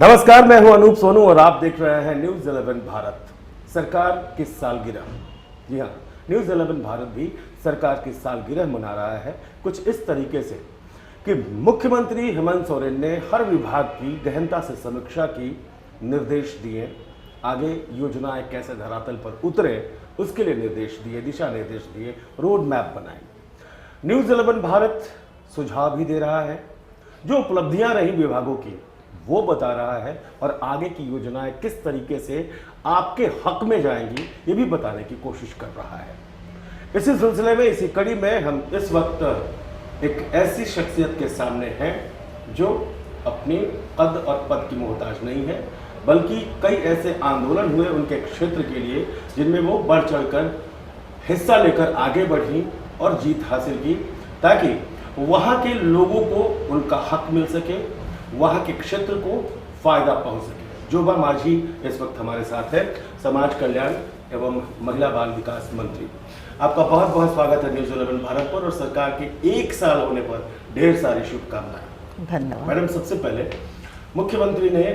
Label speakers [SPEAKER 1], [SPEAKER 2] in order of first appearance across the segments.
[SPEAKER 1] नमस्कार, मैं हूं अनूप सोनू और आप देख रहे हैं न्यूज 11 भारत। सरकार की सालगिरह। जी हां, न्यूज 11 भारत भी सरकार की सालगिरह मना रहा है कुछ इस तरीके से कि मुख्यमंत्री हेमंत सोरेन ने हर विभाग की गहनता से समीक्षा की, निर्देश दिए, आगे योजनाएं कैसे धरातल पर उतरे उसके लिए निर्देश दिए, दिशा निर्देश दिए, रोड मैप बनाए। न्यूज 11 भारत सुझाव भी दे रहा है, जो उपलब्धियां रही विभागों की वो बता रहा है और आगे की योजनाएं किस तरीके से आपके हक में जाएंगी ये भी बताने की कोशिश कर रहा है। इसी सिलसिले में, इसी कड़ी में हम इस वक्त एक ऐसी शख्सियत के सामने हैं जो अपनी पद और पद की मोहताज नहीं है, बल्कि कई ऐसे आंदोलन हुए उनके क्षेत्र के लिए जिनमें वो बढ़ चढ़कर हिस्सा लेकर आगे बढ़ी और जीत हासिल की, ताकि वहाँ के लोगों को उनका हक मिल सके, वहाँ के क्षेत्र को फायदा पहुँच सके। जोबा माझी इस वक्त हमारे साथ है, समाज कल्याण एवं महिला बाल विकास मंत्री। आपका बहुत बहुत स्वागत है न्यूज 11 भारत पर और सरकार के 1 साल होने पर ढेर सारी शुभकामनाएं।
[SPEAKER 2] धन्यवाद।
[SPEAKER 1] मैडम, सबसे पहले मुख्यमंत्री ने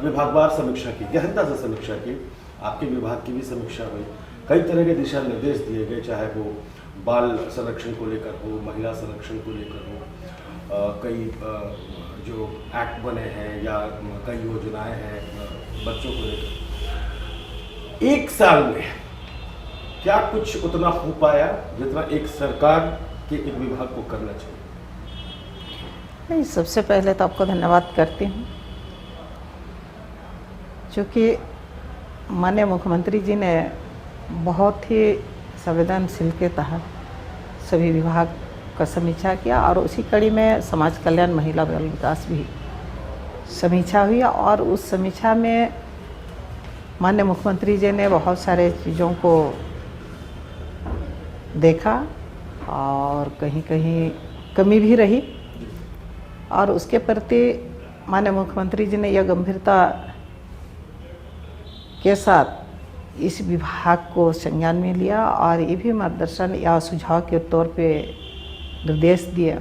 [SPEAKER 1] विभागवार समीक्षा की, गहनता से समीक्षा की, आपके विभाग की भी समीक्षा हुई, कई तरह के दिशा निर्देश दिए गए, चाहे वो बाल संरक्षण को लेकर हो, महिला संरक्षण को लेकर हो, कई जो एक्ट बने हैं या कई योजनाएं हैं बच्चों को लेकर। 1 साल में क्या कुछ उतना हो पाया जितना एक सरकार के एक विभाग को करना चाहिए?
[SPEAKER 2] नहीं, सबसे पहले तो आपको धन्यवाद करती हूँ, क्योंकि माननीय मुख्यमंत्री जी ने बहुत ही संवेदनशील के तहत सभी विभाग का समीक्षा किया और उसी कड़ी में समाज कल्याण महिला बाल विकास भी समीक्षा हुई और उस समीक्षा में माननीय मुख्यमंत्री जी ने बहुत सारे चीज़ों को देखा और कहीं कहीं कमी भी रही और उसके प्रति माननीय मुख्यमंत्री जी ने यह गंभीरता के साथ इस विभाग को संज्ञान में लिया और ये भी मार्गदर्शन या सुझाव के तौर पे निर्देश दिया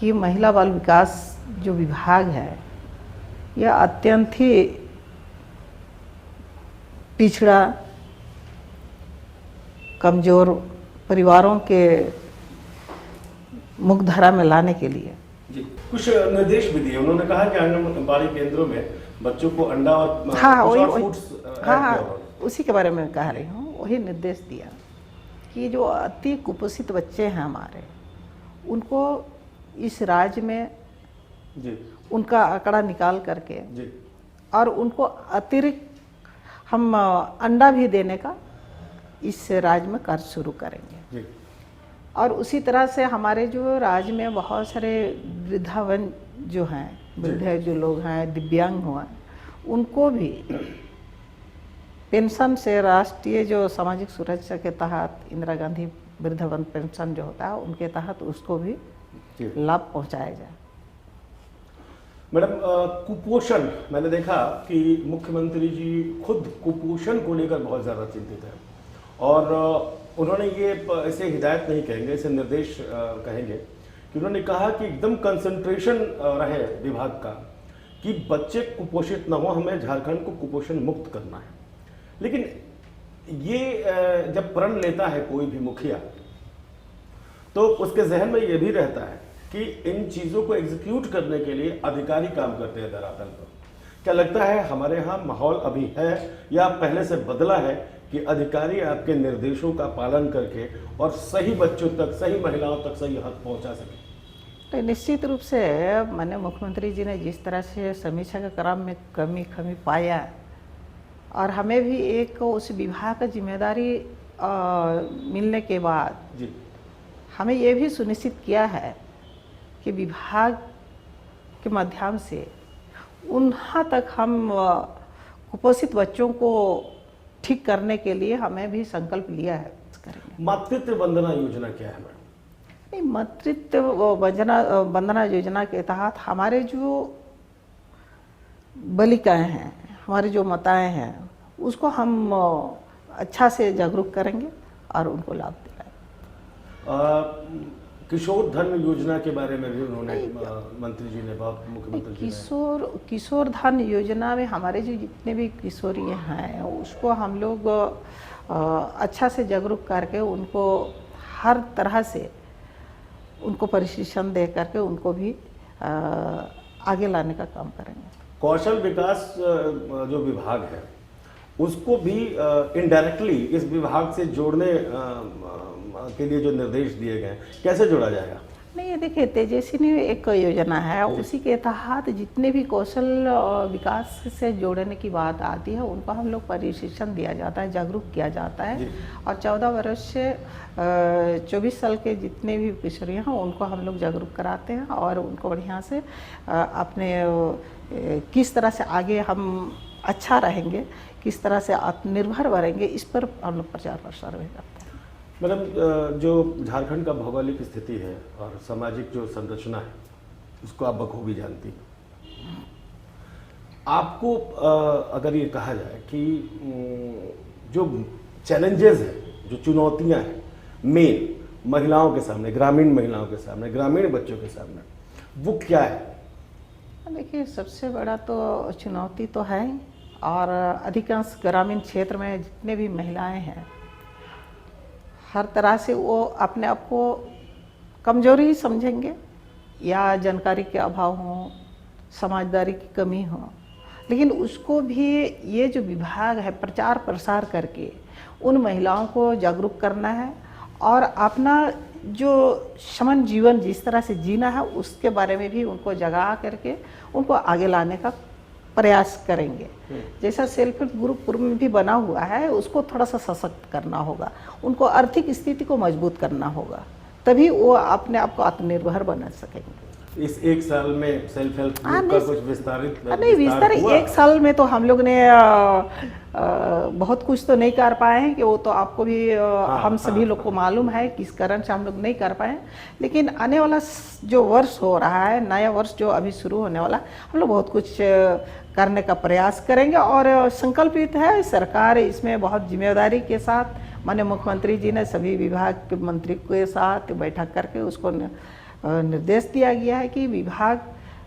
[SPEAKER 2] कि महिला बाल विकास जो विभाग है यह अत्यंत ही पिछड़ा कमज़ोर परिवारों के मुख्यधारा में लाने के लिए
[SPEAKER 1] जी कुछ निर्देश भी दिए। उन्होंने कहा कि आंगनबाड़ी केंद्रों में बच्चों को अंडा और
[SPEAKER 2] हाँ, उसी के बारे में कह रही हूँ। वही निर्देश दिया कि जो अति कुपोषित बच्चे हैं हमारे, उनको इस राज्य में
[SPEAKER 1] जी
[SPEAKER 2] उनका आंकड़ा निकाल करके
[SPEAKER 1] जी
[SPEAKER 2] और उनको अतिरिक्त हम अंडा भी देने का इस राज्य में कार्य शुरू करेंगे
[SPEAKER 1] जी।
[SPEAKER 2] और उसी तरह से हमारे जो राज्य में बहुत सारे वृद्धावन जो हैं, वृद्ध जो लोग हैं, दिव्यांग हुआ, उनको भी पेंशन से राष्ट्रीय जो सामाजिक सुरक्षा के तहत इंदिरा गांधी वृद्धावन पेंशन जो होता है उनके तहत उसको भी लाभ पहुंचाया जाए।
[SPEAKER 1] मैडम, कुपोषण, मैंने देखा कि मुख्यमंत्री जी खुद कुपोषण को लेकर बहुत ज़्यादा चिंतित है और उन्होंने ये ऐसे हिदायत नहीं कहेंगे, इसे निर्देश कहेंगे कि उन्होंने कहा कि एकदम कंसंट्रेशन रहे विभाग का कि बच्चे कुपोषित न हो, हमें झारखंड को कुपोषण मुक्त करना है। लेकिन ये जब प्रण लेता है कोई भी मुखिया तो उसके जहन में ये भी रहता है कि इन चीज़ों को एग्जीक्यूट करने के लिए अधिकारी काम करते हैं धरातल पर। क्या लगता है हमारे यहाँ माहौल अभी है या पहले से बदला है कि अधिकारी आपके निर्देशों का पालन करके और सही बच्चों तक, सही महिलाओं तक सही हक पहुँचा सके?
[SPEAKER 2] तो निश्चित रूप से माननीय मुख्यमंत्री जी ने जिस तरह से समीक्षा के क्रम में कमी पाया और हमें भी एक उस विभाग का जिम्मेदारी मिलने के बाद
[SPEAKER 1] जी
[SPEAKER 2] हमें ये भी सुनिश्चित किया है कि विभाग के माध्यम से उन्हां तक हम कुपोषित बच्चों को ठीक करने के लिए हमें भी संकल्प लिया है। करेंगे।
[SPEAKER 1] मातृत्व वंदना योजना क्या है मैडम?
[SPEAKER 2] नहीं, मातृत्व वंदना योजना के तहत हमारे जो बालिकाएं हैं, हमारी जो माताएं हैं, उसको हम अच्छा से जागरूक करेंगे और उनको लाभ दिलाएंगे।
[SPEAKER 1] किशोर धन योजना के बारे में भी उन्होंने मंत्री जी ने बहुत, मुख्यमंत्री जी ने
[SPEAKER 2] किशोर धन योजना में हमारे जो जितने भी किशोरी हैं उसको हम लोग अच्छा से जागरूक करके उनको हर तरह से उनको प्रशिक्षण दे करके उनको भी आगे लाने का काम करेंगे।
[SPEAKER 1] कौशल विकास जो विभाग है उसको भी इनडायरेक्टली इस विभाग से जोड़ने के लिए जो निर्देश दिए गए, कैसे जोड़ा जाएगा?
[SPEAKER 2] नहीं, देखिए तेजस्विनी एक योजना है, उसी के तहत जितने भी कौशल विकास से जोड़ने की बात आती है उनको हम लोग प्रशिक्षण दिया जाता है, जागरूक किया जाता है। और 14 वर्ष से 24 साल के जितने भी किशोरी हैं उनको हम लोग जागरूक कराते हैं और उनको बढ़िया से अपने किस तरह से आगे हम अच्छा रहेंगे, किस तरह से आत्मनिर्भर बनेंगे, इस पर हम लोग प्रचार प्रसार भी करते हैं।
[SPEAKER 1] मैडम, जो झारखंड का भौगोलिक स्थिति है और सामाजिक जो संरचना है उसको आप बखूबी जानती हैं। आपको अगर ये कहा जाए कि जो चैलेंजेस हैं, जो चुनौतियां हैं मेन महिलाओं के सामने, ग्रामीण महिलाओं के सामने, ग्रामीण बच्चों के सामने, वो क्या है?
[SPEAKER 2] देखिए, सबसे बड़ा तो चुनौती तो है और अधिकांश ग्रामीण क्षेत्र में जितने भी महिलाएं हैं हर तरह से वो अपने आप को कमजोरी समझेंगे या जानकारी के अभाव हो, समझदारी की कमी हो, लेकिन उसको भी ये जो विभाग है प्रचार प्रसार करके उन महिलाओं को जागरूक करना है और अपना जो समन जीवन जिस तरह से जीना है उसके बारे में भी उनको जगा करके उनको आगे लाने का प्रयास करेंगे। जैसा सेल्फ हेल्प ग्रुप में भी बना हुआ है उसको थोड़ा सा सशक्त करना होगा, उनको आर्थिक स्थिति को मजबूत करना होगा, तभी वो अपने आप को आत्मनिर्भर बना सकेंगे।
[SPEAKER 1] इस एक साल में सेल्फ हेल्प ग्रुप का कुछ विस्तारित
[SPEAKER 2] विस्तार एक साल में तो हम लोग ने बहुत कुछ तो नहीं कर पाए हैं कि वो तो आपको भी हम सभी लोग को मालूम है किस कारण से हम लोग नहीं कर पाए, लेकिन आने वाला जो वर्ष हो रहा है, नया वर्ष जो अभी शुरू होने वाला, हम लोग बहुत कुछ करने का प्रयास करेंगे और संकल्पित है सरकार इसमें बहुत जिम्मेदारी के साथ। माननीय मुख्यमंत्री जी ने सभी विभाग के मंत्री के साथ बैठक करके उसको निर्देश दिया गया है कि विभाग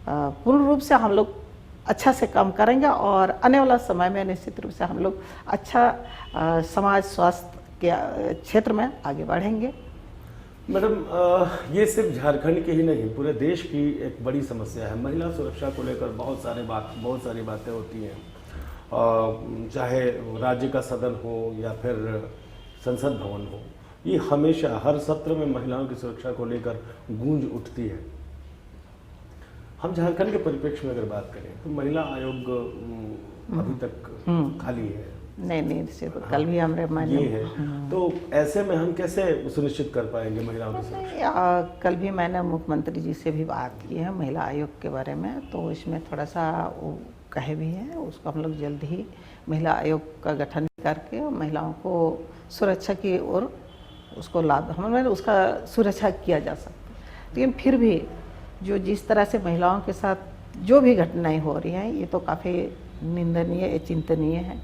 [SPEAKER 2] पूर्ण रूप से हम लोग अच्छा से काम करेंगे और आने वाला समय में निश्चित रूप से हम लोग अच्छा समाज स्वास्थ्य के क्षेत्र में आगे बढ़ेंगे।
[SPEAKER 1] मैडम, ये सिर्फ झारखंड की ही नहीं पूरे देश की एक बड़ी समस्या है। महिला सुरक्षा को लेकर बहुत सारी बातें होती हैं, चाहे राज्य का सदन हो या फिर संसद भवन हो, ये हमेशा हर सत्र में महिलाओं की सुरक्षा को लेकर गूंज उठती है। हम झारखंड के परिप्रेक्ष्य में अगर बात करें तो महिला आयोग अभी तक खाली है।
[SPEAKER 2] नहीं सिर्फ कल भी हमारे
[SPEAKER 1] ये है, तो ऐसे में हम कैसे सुनिश्चित कर पाएंगे महिलाओं की सुरक्षा?
[SPEAKER 2] कल भी मैंने मुख्यमंत्री जी से भी बात की है महिला आयोग के बारे में, तो इसमें थोड़ा सा वो कहे भी है, उसको हम लोग जल्द ही महिला आयोग का गठन करके महिलाओं को सुरक्षा की ओर उसको लाभ हमें उसका सुरक्षा किया जा सकता है। लेकिन फिर भी जो जिस तरह से महिलाओं के साथ जो भी घटनाएं हो रही हैं ये तो काफ़ी निंदनीय, चिंतनीय है।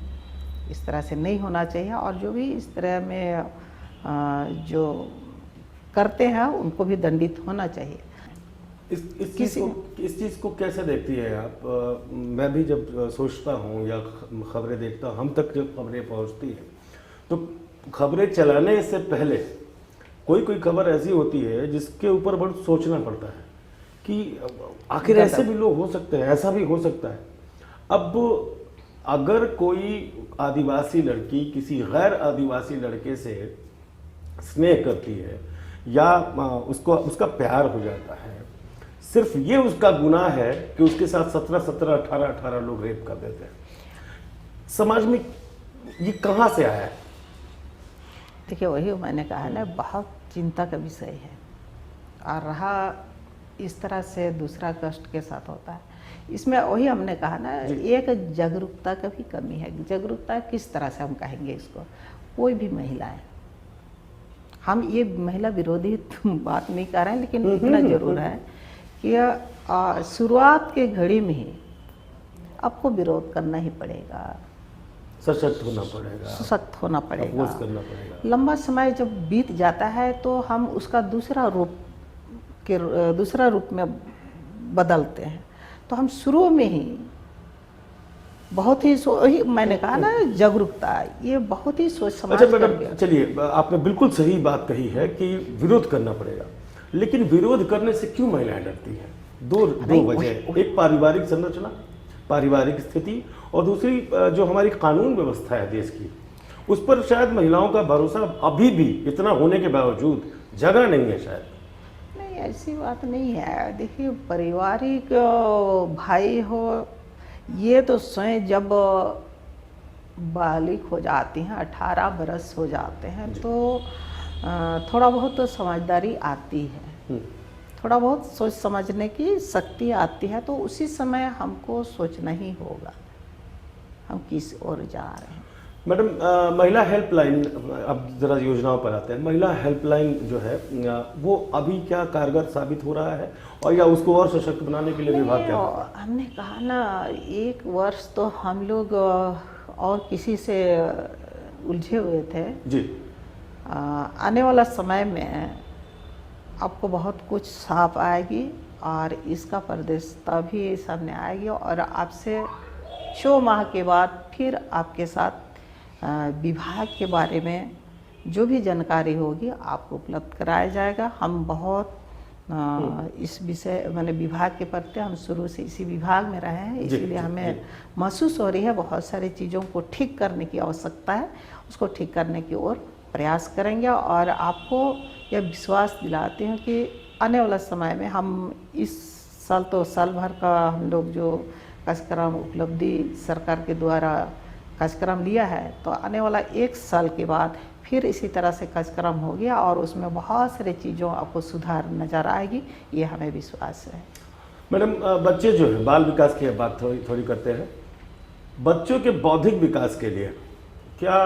[SPEAKER 2] इस तरह से नहीं होना चाहिए और जो भी इस तरह में जो करते हैं उनको भी दंडित होना चाहिए।
[SPEAKER 1] इस चीज़ को कैसे देखती है आप? मैं भी जब सोचता हूँ या खबरें देखता हूँ, हम तक जब खबरें पहुँचती हैं तो खबरें चलाने से पहले कोई खबर ऐसी होती है जिसके ऊपर बहुत सोचना पड़ता है कि आखिर ऐसे भी लोग हो सकते हैं, ऐसा भी हो सकता है। अब अगर कोई आदिवासी लड़की किसी गैर आदिवासी लड़के से स्नेह करती है या उसका प्यार हो जाता है, सिर्फ ये उसका गुनाह है कि उसके साथ 17, 18 लोग रेप कर देते हैं। समाज में ये कहाँ से आया है?
[SPEAKER 2] देखिए, वही मैंने कहा है ना, बहुत चिंता का विषय है और रहा इस तरह से दूसरा कष्ट के साथ होता है। इसमें वही हमने कहा ना, एक जागरूकता का भी कमी है। जागरूकता किस तरह से हम कहेंगे इसको? कोई भी महिलाएं, हम ये महिला विरोधी बात नहीं कर रहे हैं, लेकिन इतना जरूर है कि शुरुआत के घड़ी में ही आपको विरोध करना ही पड़ेगा,
[SPEAKER 1] सशक्त
[SPEAKER 2] होना पड़ेगा,
[SPEAKER 1] करना पड़ेगा।
[SPEAKER 2] लंबा समय जब बीत जाता है तो हम उसका दूसरा रूप दूसरा रूप में बदलते हैं। तो हम शुरू में ही बहुत ही मैंने कहा ना, जागरूकता, ये बहुत ही सोच समझ
[SPEAKER 1] अच्छा
[SPEAKER 2] कर
[SPEAKER 1] मैडम, चलिए आपने बिल्कुल सही बात कही है कि विरोध करना पड़ेगा, लेकिन विरोध करने से क्यों महिलाएं डरती हैं? दो वजह है। एक पारिवारिक संरचना, पारिवारिक स्थिति, और दूसरी जो हमारी कानून व्यवस्था है देश की, उस पर शायद महिलाओं का भरोसा अभी भी इतना होने के बावजूद जगह नहीं है शायद।
[SPEAKER 2] नहीं, ऐसी बात नहीं है। देखिए, पारिवारिक भाई हो, ये तो स्वयं जब बालिग हो जाती हैं, 18 बरस हो जाते हैं, तो थोड़ा बहुत तो समझदारी आती है, थोड़ा बहुत सोच समझने की शक्ति आती है। तो उसी समय हमको सोचना ही होगा हम किस ओर जा रहे हैं।
[SPEAKER 1] मैडम, महिला हेल्पलाइन, अब जरा योजनाओं पर आते हैं। महिला हेल्पलाइन जो है वो अभी क्या कारगर साबित हो रहा है, और या उसको और सशक्त बनाने के लिए विभाग क्या?
[SPEAKER 2] हमने कहा ना, 1 वर्ष तो हम लोग और किसी से उलझे हुए थे
[SPEAKER 1] जी।
[SPEAKER 2] आने वाला समय में आपको बहुत कुछ साफ आएगी, और इसका प्रदेशता भी सामने आएगी, और आपसे 6 माह के बाद फिर आपके साथ विभाग के बारे में जो भी जानकारी होगी आपको उपलब्ध कराया जाएगा। हम बहुत इस विषय मैंने विभाग के प्रति, हम शुरू से इसी विभाग में रहे हैं, इसीलिए हमें महसूस हो रही है बहुत सारी चीज़ों को ठीक करने की आवश्यकता है। उसको ठीक करने की ओर प्रयास करेंगे, और आपको यह विश्वास दिलाते हैं कि आने वाला समय में हम इस साल तो साल भर का हम लोग जो कार्यक्रम उपलब्धि सरकार के द्वारा कार्यक्रम लिया है, तो आने वाला 1 साल के बाद फिर इसी तरह से कार्यक्रम हो गया, और उसमें बहुत सारी चीज़ों आपको सुधार नज़र आएगी, ये हमें विश्वास है।
[SPEAKER 1] मैडम, बच्चे जो है, बाल विकास की बात थोड़ी करते हैं। बच्चों के बौद्धिक विकास के लिए क्या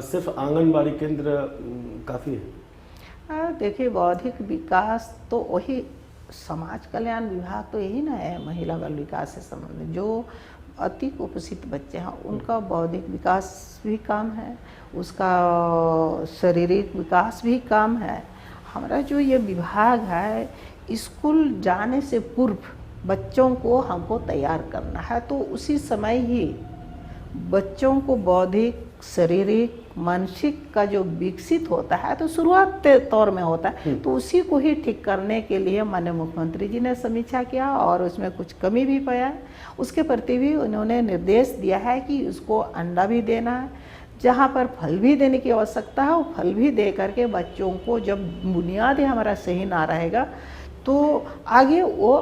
[SPEAKER 1] सिर्फ आंगनबाड़ी केंद्र काफ़ी है?
[SPEAKER 2] देखिए, बौद्धिक विकास तो वही समाज कल्याण विभाग तो यही ना है, महिला बाल विकास से संबंधित जो अति कुपोषित बच्चे हैं उनका बौद्धिक विकास भी काम है, उसका शारीरिक विकास भी काम है। हमारा जो ये विभाग है, स्कूल जाने से पूर्व बच्चों को हमको तैयार करना है, तो उसी समय ही बच्चों को बौद्धिक, शारीरिक, मानसिक का जो विकसित होता है तो शुरुआत तौर में होता है, तो उसी को ही ठीक करने के लिए माननीय मुख्यमंत्री जी ने समीक्षा किया, और उसमें कुछ कमी भी पाया। उसके प्रति भी उन्होंने निर्देश दिया है कि उसको अंडा भी देना है, जहाँ पर फल भी देने की आवश्यकता है, वो फल भी दे करके बच्चों को, जब बुनियाद हमारा सही ना रहेगा तो आगे वो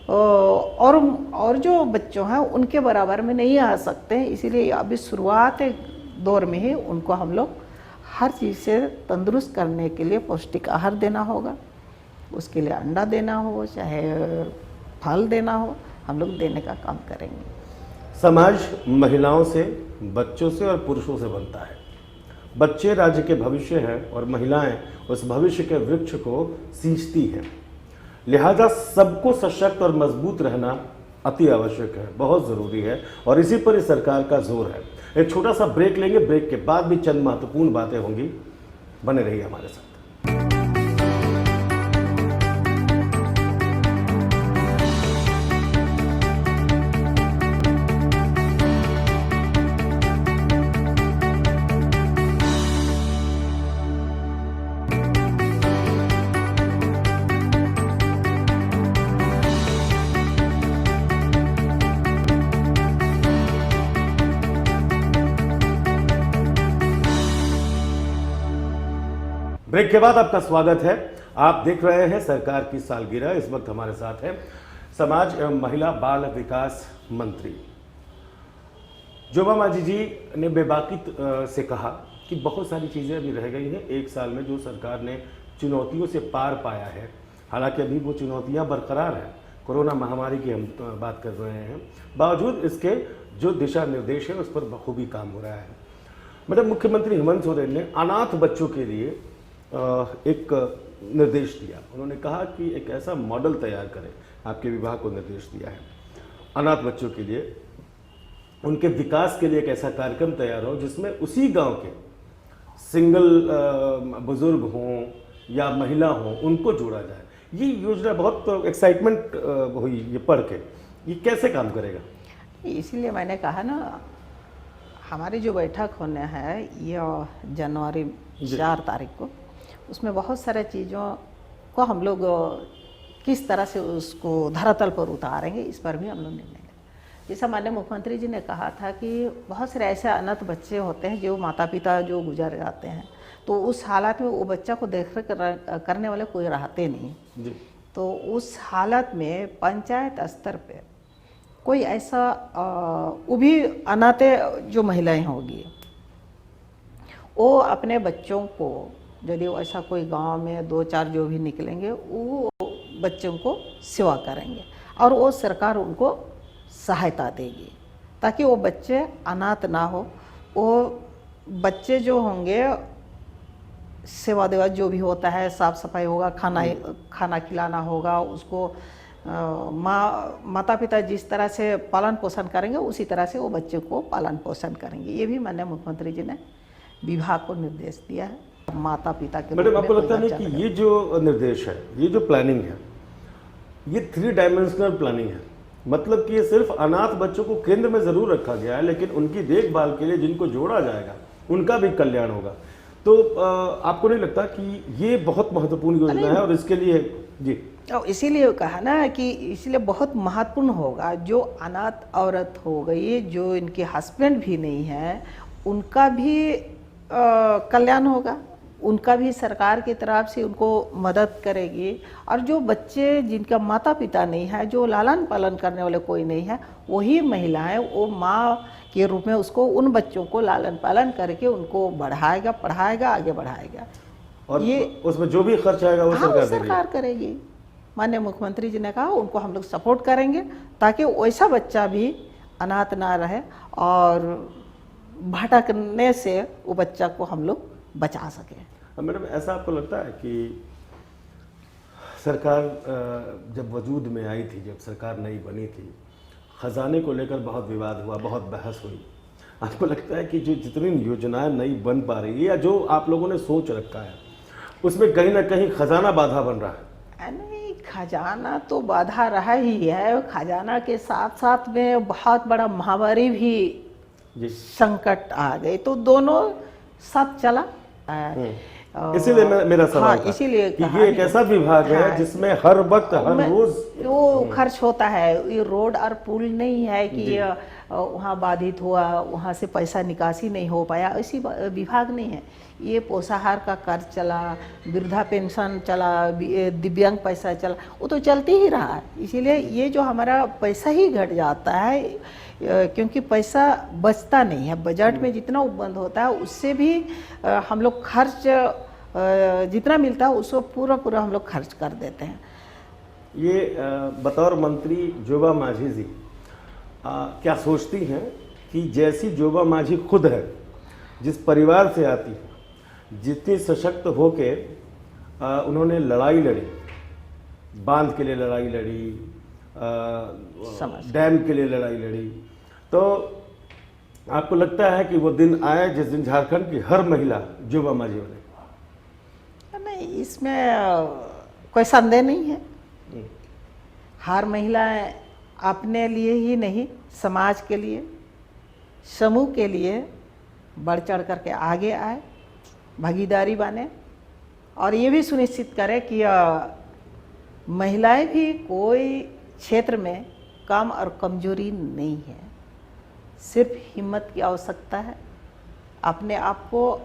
[SPEAKER 2] और जो बच्चों हैं उनके बराबर में नहीं आ सकते हैं। इसीलिए अभी शुरुआत दौर में ही उनको हम लोग हर चीज़ से तंदुरुस्त करने के लिए पौष्टिक आहार देना होगा, उसके लिए अंडा देना हो चाहे फल देना हो, हम लोग देने का काम करेंगे।
[SPEAKER 1] समाज महिलाओं से, बच्चों से और पुरुषों से बनता है। बच्चे राज्य के भविष्य हैं और महिलाएं उस भविष्य के वृक्ष को सींचती हैं। लिहाजा सबको सशक्त और मजबूत रहना अति आवश्यक है, बहुत ज़रूरी है, और इसी पर इस सरकार का जोर है। एक छोटा सा ब्रेक लेंगे, ब्रेक के बाद भी चंद महत्वपूर्ण बातें होंगी। बने रहिए हमारे साथ। ब्रेक के बाद आपका स्वागत है। आप देख रहे हैं सरकार की सालगिरह। इस वक्त हमारे साथ है समाज एवं महिला बाल विकास मंत्री जोबा मांझी जी ने बेबाकी से कहा कि बहुत सारी चीज़ें अभी रह गई हैं 1 साल में जो सरकार ने चुनौतियों से पार पाया है। हालांकि अभी वो चुनौतियां बरकरार हैं, कोरोना महामारी की हम बात कर रहे हैं, बावजूद इसके जो दिशा निर्देश है उस पर बखूबी काम हो रहा है। मतलब मुख्यमंत्री हेमंत सोरेन ने अनाथ बच्चों के लिए एक निर्देश दिया। उन्होंने कहा कि एक ऐसा मॉडल तैयार करें, आपके विभाग को निर्देश दिया है अनाथ बच्चों के लिए, उनके विकास के लिए एक ऐसा कार्यक्रम तैयार हो जिसमें उसी गांव के सिंगल बुजुर्ग हों या महिला हों उनको जोड़ा जाए। ये योजना बहुत एक्साइटमेंट हुई ये पढ़ के, ये कैसे काम करेगा?
[SPEAKER 2] इसीलिए मैंने कहा ना, हमारी जो बैठक होने है ये जनवरी 4 तारीख को, उसमें बहुत सारे चीज़ों को हम लोग किस तरह से उसको धरातल पर उतारेंगे, इस पर भी हम लोग निर्णय लेंगे। जैसा माननीय मुख्यमंत्री जी ने कहा था कि बहुत सारे ऐसे अनाथ बच्चे होते हैं जो माता पिता जो गुजर जाते हैं, तो उस हालत में वो बच्चा को देख रेख करने वाले कोई रहते नहीं
[SPEAKER 1] जी।
[SPEAKER 2] तो उस हालत में पंचायत स्तर पे कोई ऐसा वो भी अनाथ जो महिलाएं होगी, वो अपने बच्चों को, यदि ऐसा कोई गांव में 2-4 जो भी निकलेंगे, वो बच्चों को सेवा करेंगे और वो सरकार उनको सहायता देगी ताकि वो बच्चे अनाथ ना हो। वो बच्चे जो होंगे, सेवा देवा जो भी होता है, साफ सफाई होगा, खाना खिलाना होगा उसको, माता पिता जिस तरह से पालन पोषण करेंगे उसी तरह से वो बच्चे को पालन पोषण करेंगे। ये भी माननीय मुख्यमंत्री जी ने विभाग को निर्देश दिया है। माता पिता के
[SPEAKER 1] मैडम, आपको लगता नहीं कि ये जो निर्देश है, ये जो प्लानिंग है, ये 3 डायमेंशनल प्लानिंग है? मतलब कि ये सिर्फ अनाथ बच्चों को केंद्र में जरूर रखा गया है, लेकिन उनकी देखभाल के लिए जिनको जोड़ा जाएगा उनका भी कल्याण होगा। तो आपको नहीं लगता कि ये बहुत महत्वपूर्ण योजना है? और इसके लिए जी,
[SPEAKER 2] और इसीलिए कहा ना कि इसलिए बहुत महत्वपूर्ण होगा। जो अनाथ औरत हो गई, जो इनके हस्बैंड भी नहीं है, उनका भी कल्याण होगा, उनका भी सरकार की तरफ से उनको मदद करेगी। और जो बच्चे जिनका माता पिता नहीं है, जो लालन पालन करने वाले कोई नहीं है, वही महिलाएं वो माँ के रूप में उसको, उन बच्चों को लालन पालन करके उनको बढ़ाएगा, पढ़ाएगा, आगे बढ़ाएगा।
[SPEAKER 1] और ये उसमें जो भी खर्च आएगा वो
[SPEAKER 2] सरकार करेगी। माननीय मुख्यमंत्री जी ने कहा उनको हम लोग सपोर्ट करेंगे ताकि वैसा बच्चा भी अनाथ ना रहे और भटकने से वो बच्चा को हम लोग बचा सके।
[SPEAKER 1] मैडम, ऐसा आपको लगता है कि सरकार जब वजूद में आई थी, जब सरकार नई बनी थी, खजाने को लेकर बहुत विवाद हुआ, बहुत बहस हुई, आपको लगता है कि जो जितनी योजनाएं नई बन पा रही है या जो आप लोगों ने सोच रखा है उसमें कहीं ना कहीं खजाना बाधा बन रहा है?
[SPEAKER 2] नहीं, खजाना तो बाधा रहा ही है। खजाना के साथ साथ में बहुत बड़ा महामारी भी संकट आ गई, तो दोनों साथ चला।
[SPEAKER 1] इसीलिए मेरा सवाल था
[SPEAKER 2] इसीलिए
[SPEAKER 1] कि ये एक ऐसा विभाग है जिसमें हर वक्त हर रोज
[SPEAKER 2] वो खर्च होता है। ये रोड और पुल नहीं है कि वहाँ बाधित हुआ, वहाँ से पैसा निकासी नहीं हो पाया, ऐसी विभाग नहीं है। ये पोषाहार का कर्ज चला, वृद्धा पेंशन चला, दिव्यांग पैसा चला, वो तो चलते ही रहा है। इसीलिए ये जो हमारा पैसा ही घट जाता है, क्योंकि पैसा बचता नहीं है। बजट में जितना उपबंध होता है उससे भी हम लोग खर्च जितना मिलता है उसको पूरा हम लोग खर्च कर देते हैं।
[SPEAKER 1] ये बतौर मंत्री जोबा माझी जी क्या सोचती हैं कि जैसी जोबा माझी खुद है, जिस परिवार से आती है, जितनी सशक्त होके उन्होंने लड़ाई लड़ी, बांध के लिए लड़ाई लड़ी, डैम के लिए लड़ाई लड़ी, तो आपको लगता है कि वो दिन आए जिस दिन झारखंड की हर महिला जोबा माझी बने?
[SPEAKER 2] नहीं, इसमें कोई संदेह नहीं है। हर महिला अपने लिए ही नहीं, समाज के लिए, समूह के लिए बढ़ चढ़ करके आगे आए, भागीदारी बने और ये भी सुनिश्चित करें कि महिलाएं भी कोई क्षेत्र में कम और कमजोरी नहीं है। सिर्फ हिम्मत की आवश्यकता है, अपने आप को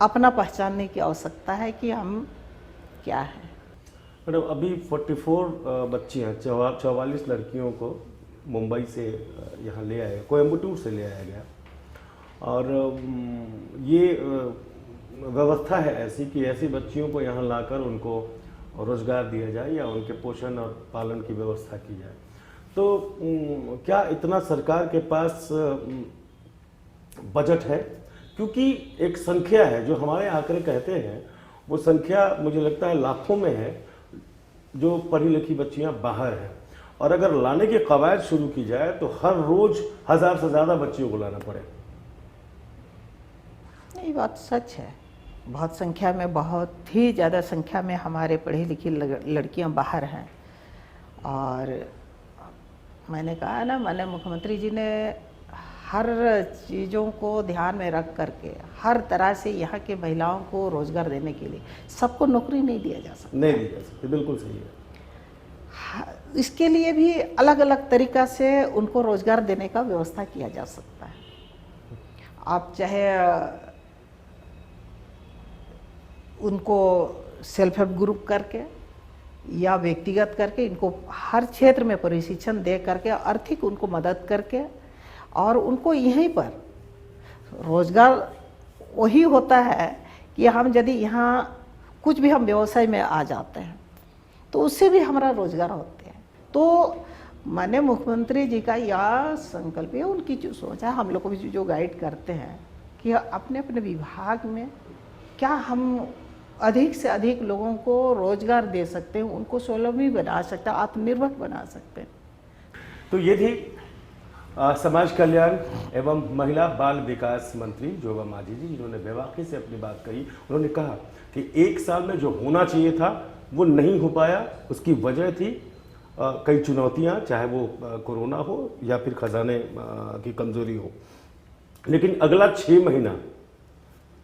[SPEAKER 2] अपना पहचानने की आवश्यकता है कि हम क्या हैं।
[SPEAKER 1] मैडम, अभी 44 बच्चियाँ, 44 लड़कियों को मुंबई से यहाँ ले आए, कोयम्बटूर से ले आया गया और ये व्यवस्था है ऐसी कि ऐसी बच्चियों को यहाँ लाकर उनको रोजगार दिया जाए या उनके पोषण और पालन की व्यवस्था की जाए। तो क्या इतना सरकार के पास बजट है? क्योंकि एक संख्या है जो हमारे आंकड़े कहते हैं, वो संख्या मुझे लगता है लाखों में है जो पढ़ी लिखी बच्चियां बाहर हैं, और अगर लाने की कवायद शुरू की जाए तो हर रोज 1000 से ज़्यादा बच्चियों को लाना पड़े।
[SPEAKER 2] ये बात सच है। बहुत संख्या में, बहुत ही ज़्यादा संख्या में हमारे पढ़ी लिखी लड़कियां बाहर हैं। और मैंने कहा ना, माननीय मुख्यमंत्री जी ने हर चीज़ों को ध्यान में रख करके हर तरह से यहाँ के महिलाओं को रोज़गार देने के लिए, सबको नौकरी नहीं दिया जा सकता,
[SPEAKER 1] नहीं दी जा सकती, बिल्कुल सही है।
[SPEAKER 2] इसके लिए भी अलग अलग तरीक़ा से उनको रोज़गार देने का व्यवस्था किया जा सकता है। आप चाहे उनको सेल्फ हेल्प ग्रुप करके या व्यक्तिगत करके, इनको हर क्षेत्र में प्रशिक्षण दे करके, आर्थिक उनको मदद करके, और उनको यहीं पर रोज़गार वही होता है कि हम यदि यहाँ कुछ भी हम व्यवसाय में आ जाते हैं तो उससे भी हमारा रोज़गार होते हैं। तो माननीय मुख्यमंत्री जी का यह संकल्प है, उनकी जो सोच है, हम लोग को भी जो गाइड करते हैं कि अपने अपने विभाग में क्या हम अधिक से अधिक लोगों को रोज़गार दे सकते हैं, उनको स्वावलंबी बना सकते हैं, आत्मनिर्भर बना सकते हैं।
[SPEAKER 1] तो ये थी समाज कल्याण एवं महिला बाल विकास मंत्री जोबा मांझी जी, जिन्होंने बेबाकी से अपनी बात कही। उन्होंने कहा कि एक साल में जो होना चाहिए था वो नहीं हो पाया, उसकी वजह थी कई चुनौतियां, चाहे वो कोरोना हो या फिर खजाने की कमजोरी हो। लेकिन अगला 6 महीना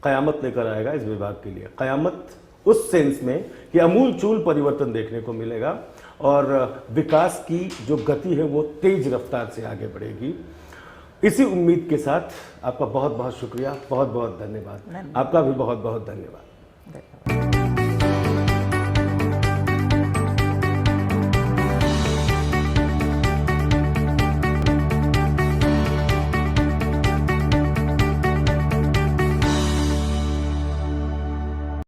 [SPEAKER 1] कयामत लेकर आएगा इस विभाग के लिए। कयामत उस सेंस में कि अमूलचूल परिवर्तन देखने को मिलेगा और विकास की जो गति है वो तेज रफ्तार से आगे बढ़ेगी। इसी उम्मीद के साथ आपका बहुत बहुत शुक्रिया, बहुत बहुत धन्यवाद। आपका भी बहुत बहुत धन्यवाद।